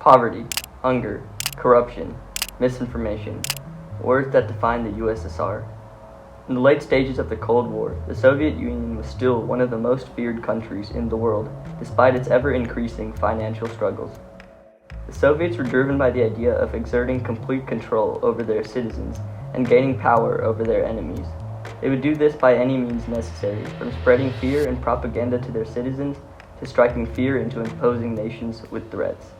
Poverty, hunger, corruption, misinformation, words that define the USSR. In the late stages of the Cold War, the Soviet Union was still one of the most feared countries in the world, despite its ever-increasing financial struggles. The Soviets were driven by the idea of exerting complete control over their citizens and gaining power over their enemies. They would do this by any means necessary, from spreading fear and propaganda to their citizens to striking fear into imposing nations with threats.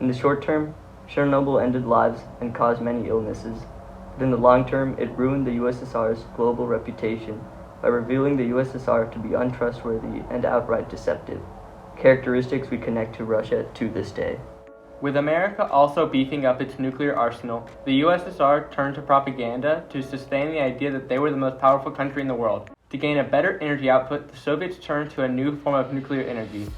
In the short term, Chernobyl ended lives and caused many illnesses, but in the long term, it ruined the USSR's global reputation by revealing the USSR to be untrustworthy and outright deceptive, characteristics we connect to Russia to this day. With America also beefing up its nuclear arsenal, the USSR turned to propaganda to sustain the idea that they were the most powerful country in the world. To gain a better energy output, the Soviets turned to a new form of nuclear energy.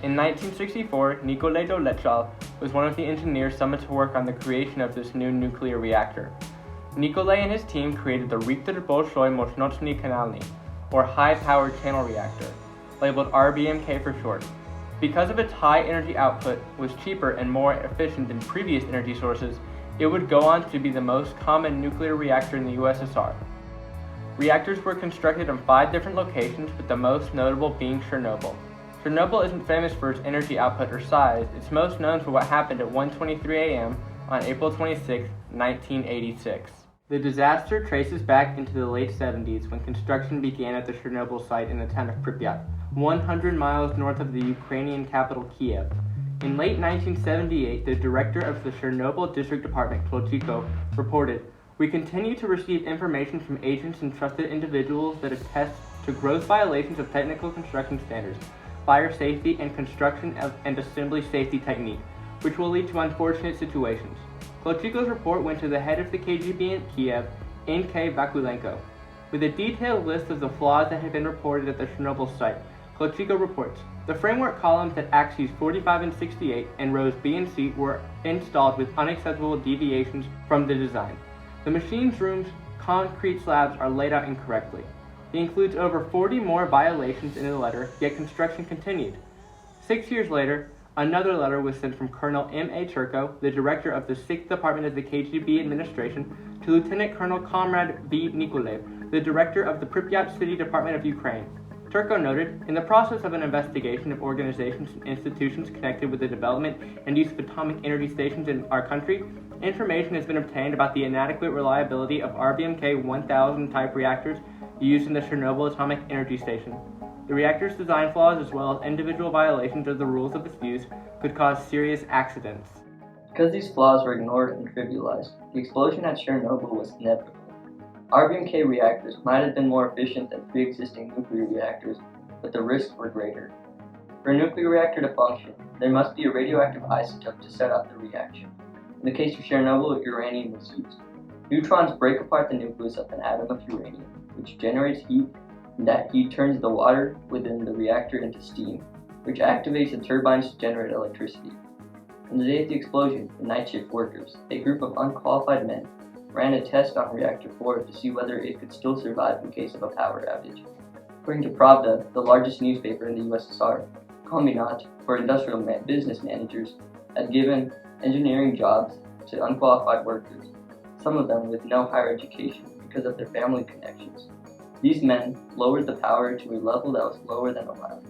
In 1964, Nikolai Lozh was one of the engineers summoned to work on the creation of this new nuclear reactor. Nikolai and his team created the Reaktor Bolshoi Mochnocny Kanalny, or high-powered channel reactor, labeled RBMK for short. Because of its high energy output, was cheaper and more efficient than previous energy sources, it would go on to be the most common nuclear reactor in the USSR. Reactors were constructed in 5 different locations, with the most notable being Chernobyl. Chernobyl isn't famous for its energy output or size, it's most known for what happened at 1:23 a.m. on April 26, 1986. The disaster traces back into the late 70s when construction began at the Chernobyl site in the town of Pripyat, 100 miles north of the Ukrainian capital Kiev. In late 1978, the director of the Chernobyl District Department, Klochiko, reported, "We continue to receive information from agents and trusted individuals that attest to gross violations of technical construction standards, fire safety, and construction and assembly safety technique, which will lead to unfortunate situations." Klochiko's report went to the head of the KGB in Kiev, N.K. Vakulenko. With a detailed list of the flaws that had been reported at the Chernobyl site, Klochiko reports, "The framework columns at axes 45 and 68 and rows B and C were installed with unacceptable deviations from the design. The machine's room's concrete slabs are laid out incorrectly." He includes over 40 more violations in the letter, yet construction continued. 6 years later, another letter was sent from Colonel M.A. Turko, the director of the 6th Department of the KGB administration, to Lieutenant Colonel Comrade V. Nikolev, the director of the Pripyat City Department of Ukraine. Turko noted, "In the process of an investigation of organizations and institutions connected with the development and use of atomic energy stations in our country, information has been obtained about the inadequate reliability of RBMK 1000 type reactors used in the Chernobyl Atomic Energy Station. The reactor's design flaws, as well as individual violations of the rules of its use, could cause serious accidents." Because these flaws were ignored and trivialized, the explosion at Chernobyl was inevitable. RBMK reactors might have been more efficient than pre-existing nuclear reactors, but the risks were greater. For a nuclear reactor to function, there must be a radioactive isotope to set off the reaction. In the case of Chernobyl, uranium was used. Neutrons break apart the nucleus of an atom of uranium, which generates heat, and that heat turns the water within the reactor into steam, which activates the turbines to generate electricity. On the day of the explosion, the night shift workers, a group of unqualified men, ran a test on Reactor 4 to see whether it could still survive in case of a power outage. According to Pravda, the largest newspaper in the USSR, Kombinat, for industrial business managers, had given engineering jobs to unqualified workers, some of them with no higher education because of their family connections. These men lowered the power to a level that was lower than allowed.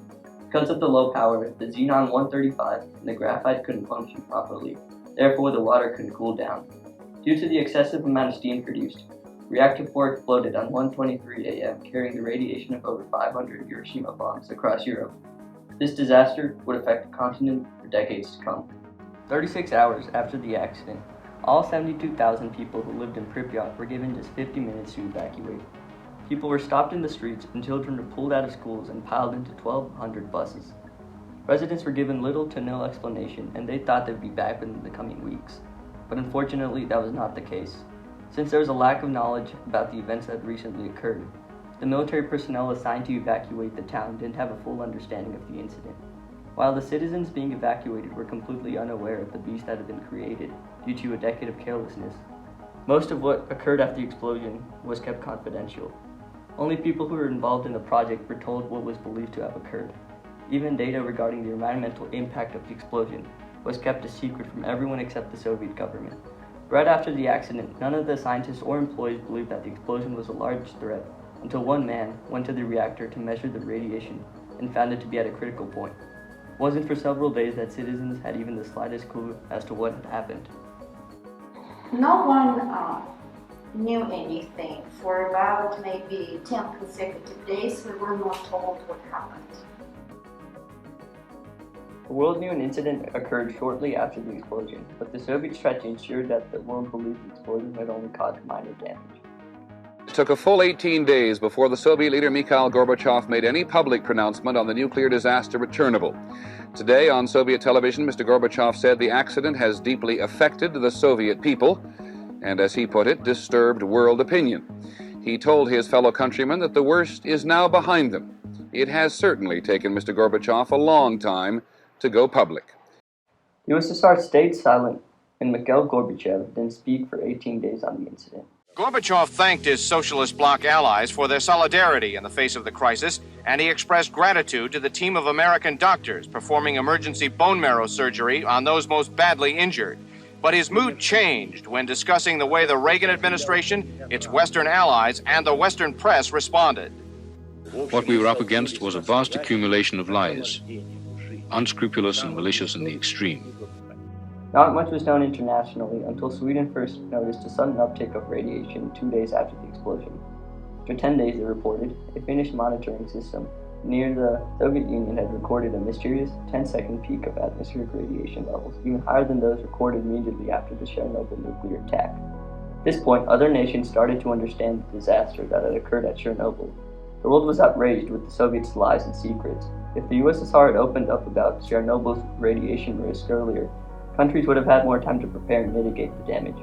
Because of the low power, the xenon-135 and the graphite couldn't function properly, therefore the water couldn't cool down. Due to the excessive amount of steam produced, Reactor 4 exploded on 1:23 a.m., carrying the radiation of over 500 Hiroshima bombs across Europe. This disaster would affect the continent for decades to come. 36 hours after the accident, all 72,000 people who lived in Pripyat were given just 50 minutes to evacuate. People were stopped in the streets and children were pulled out of schools and piled into 1,200 buses. Residents were given little to no explanation, and they thought they'd be back within the coming weeks. But unfortunately, that was not the case. Since there was a lack of knowledge about the events that had recently occurred, the military personnel assigned to evacuate the town didn't have a full understanding of the incident, while the citizens being evacuated were completely unaware of the beast that had been created due to a decade of carelessness. Most of what occurred after the explosion was kept confidential. Only people who were involved in the project were told what was believed to have occurred. Even data regarding the environmental impact of the explosion was kept a secret from everyone except the Soviet government. Right after the accident, none of the scientists or employees believed that the explosion was a large threat until one man went to the reactor to measure the radiation and found it to be at a critical point. It wasn't for several days that citizens had even the slightest clue as to what had happened. No one knew anything. For about maybe 10 consecutive days, we were not told what happened. The world knew an incident occurred shortly after the explosion, but the Soviets tried to ensure that the world believed the explosion had only caused minor damage. It took a full 18 days before the Soviet leader Mikhail Gorbachev made any public pronouncement on the nuclear disaster at Chernobyl. Today on Soviet television, Mr. Gorbachev said the accident has deeply affected the Soviet people and, as he put it, disturbed world opinion. He told his fellow countrymen that the worst is now behind them. It has certainly taken Mr. Gorbachev a long time to go public. The USSR stayed silent, and Mikhail Gorbachev didn't speak for 18 days on the incident. Gorbachev thanked his socialist bloc allies for their solidarity in the face of the crisis, and he expressed gratitude to the team of American doctors performing emergency bone marrow surgery on those most badly injured. But his mood changed when discussing the way the Reagan administration, its Western allies, and the Western press responded. What we were up against was a vast accumulation of lies, unscrupulous and malicious in the extreme. Not much was known internationally until Sweden first noticed a sudden uptick of radiation 2 days after the explosion. After 10 days, it reported, a Finnish monitoring system near the Soviet Union had recorded a mysterious 10-second peak of atmospheric radiation levels, even higher than those recorded immediately after the Chernobyl nuclear attack. At this point, other nations started to understand the disaster that had occurred at Chernobyl. The world was outraged with the Soviets' lies and secrets. If the USSR had opened up about Chernobyl's radiation risk earlier, countries would have had more time to prepare and mitigate the damage.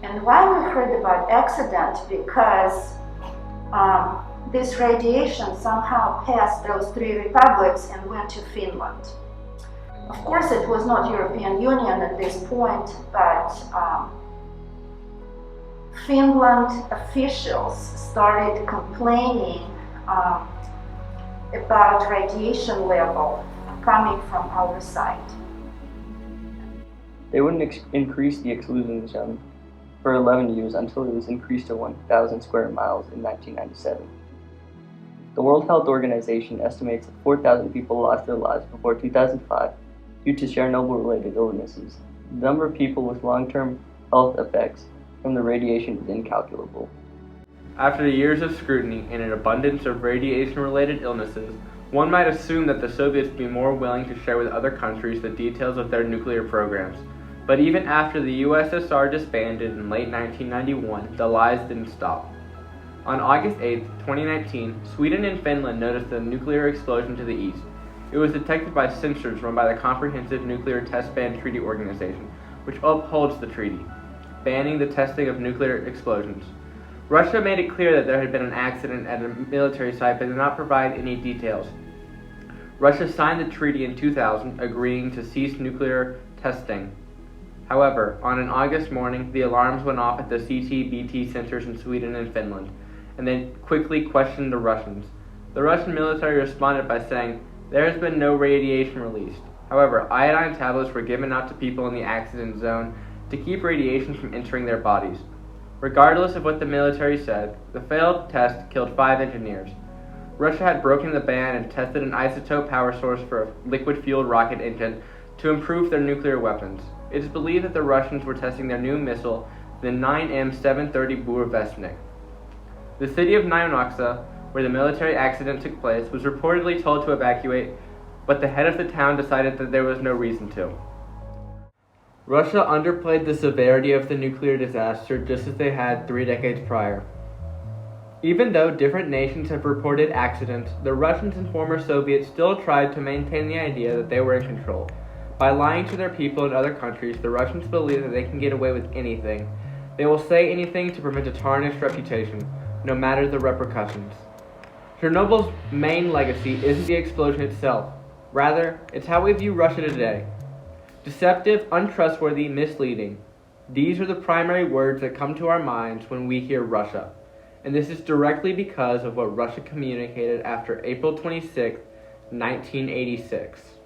And why we heard about accident? Because this radiation somehow passed those 3 republics and went to Finland. Of course, it was not European Union at this point, but Finland officials started complaining about radiation level coming from our side. They wouldn't increase the exclusion zone for 11 years until it was increased to 1,000 square miles in 1997. The World Health Organization estimates that 4,000 people lost their lives before 2005 due to Chernobyl-related illnesses. The number of people with long-term health effects from the radiation is incalculable. After years of scrutiny and an abundance of radiation-related illnesses, one might assume that the Soviets would be more willing to share with other countries the details of their nuclear programs. But even after the USSR disbanded in late 1991, the lies didn't stop. On August 8, 2019, Sweden and Finland noticed a nuclear explosion to the east. It was detected by sensors run by the Comprehensive Nuclear Test Ban Treaty Organization, which upholds the treaty, banning the testing of nuclear explosions. Russia made it clear that there had been an accident at a military site but did not provide any details. Russia signed the treaty in 2000, agreeing to cease nuclear testing. However, on an August morning, the alarms went off at the CT-BT centers in Sweden and Finland, and they quickly questioned the Russians. The Russian military responded by saying, "There has been no radiation released." However, iodine tablets were given out to people in the accident zone to keep radiation from entering their bodies. Regardless of what the military said, the failed test killed 5 engineers. Russia had broken the ban and tested an isotope power source for a liquid-fueled rocket engine to improve their nuclear weapons. It is believed that the Russians were testing their new missile, the 9M730 Burevestnik. The city of Nyanoxa, where the military accident took place, was reportedly told to evacuate, but the head of the town decided that there was no reason to. Russia underplayed the severity of the nuclear disaster just as they had 3 decades prior. Even though different nations have reported accidents, the Russians and former Soviets still tried to maintain the idea that they were in control. By lying to their people in other countries, the Russians believe that they can get away with anything. They will say anything to prevent a tarnished reputation, no matter the repercussions. Chernobyl's main legacy isn't the explosion itself. Rather, it's how we view Russia today. Deceptive, untrustworthy, misleading. These are the primary words that come to our minds when we hear Russia. And this is directly because of what Russia communicated after April 26, 1986.